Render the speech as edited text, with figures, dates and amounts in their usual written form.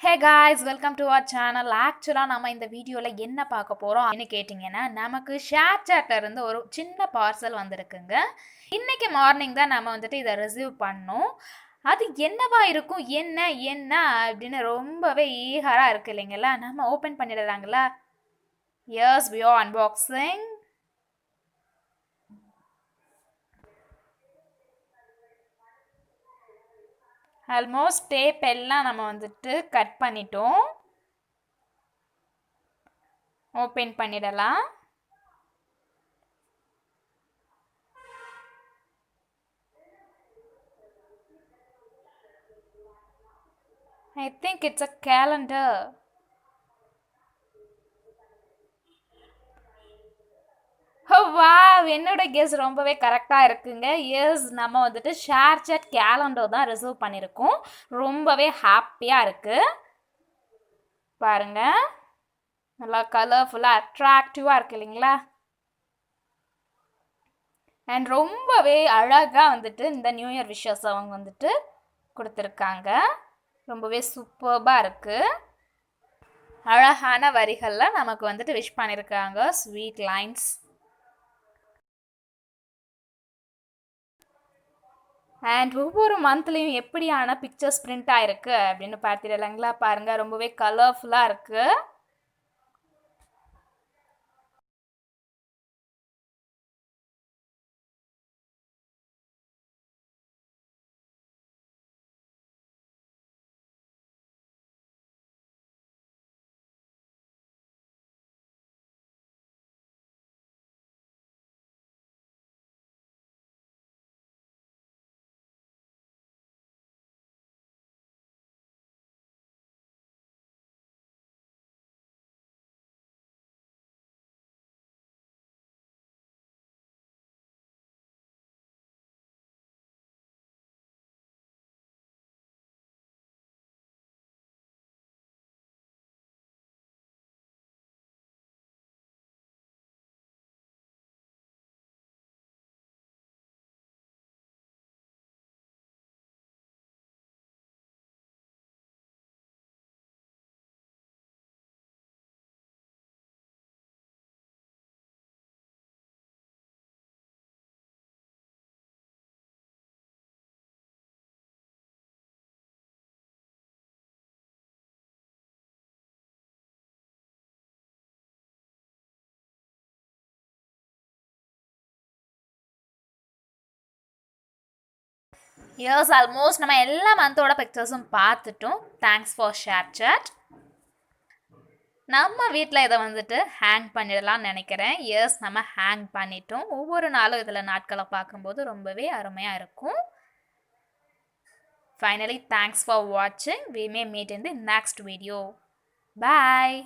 Hey guys, welcome to our channel. ஆக்சுவலாக நம்ம இந்த வீடியோவில் என்ன பார்க்க போகிறோம் அப்படின்னு கேட்டிங்கன்னா, நமக்கு ஷேர் சாட்டில் இருந்து ஒரு சின்ன பார்சல் வந்திருக்குங்க. இன்றைக்கி மார்னிங் தான் நம்ம வந்துட்டு இதை ரிசீவ் பண்ணோம். அது என்னவா இருக்கும், என்ன என்ன அப்படின்னு ரொம்பவே ஈகராக இருக்குது இல்லைங்களா? நம்ம ஓப்பன் பண்ணிடுறாங்களா? Yes, we are unboxing. Almost tape எல்லாம் நம்ம வந்துட்டு கட் பண்ணிட்டோம். ஓப்பன் பண்ணிடலாம். I think it's a calendar. Wow, என்னோட கெஸ் ரொம்பவே கரெக்டாக இருக்குங்க. எஸ், நம்ம வந்துட்டு ஷேர் சாட் கேலண்டர் தான் ரிசர்வ் பண்ணியிருக்கோம். ரொம்பவே ஹாப்பியாக இருக்குது. பாருங்க, நல்லா கலர்ஃபுல்லாக அட்ராக்டிவாக இருக்குது இல்லைங்களா? அண்ட் ரொம்பவே அழகாக வந்துட்டு இந்த நியூ இயர் விஷஸ் அவங்க வந்துட்டு கொடுத்துருக்காங்க. ரொம்பவே சூப்பர்பாக இருக்குது. அழகான வரிகளில் நமக்கு வந்துட்டு விஷ் பண்ணியிருக்காங்க. Sweet lines. அண்ட் ஒவ்வொரு மந்த்லேயும் எப்படியான பிக்சர்ஸ் பிரிண்ட் ஆகிருக்கு அப்படின்னு பார்த்துடலாங்களா? பாருங்கள், ரொம்பவே கலர்ஃபுல்லாக இருக்குது. இயர்ஸ் ஆல்மோஸ்ட் நம்ம எல்லா மந்தோட பிக்சர்ஸும் பார்த்துட்டோம். Thanks for share chat. நம்ம வீட்டில் இதை வந்துட்டு ஹேங் பண்ணிடலாம்னு நினைக்கிறேன். எஸ், நம்ம ஹேங் பண்ணிட்டோம். ஒவ்வொரு நாளும் இதில் நாட்களை பார்க்கும்போது ரொம்பவே அருமையாக இருக்கும். Finally, thanks for watching. We may meet in the next video. Bye.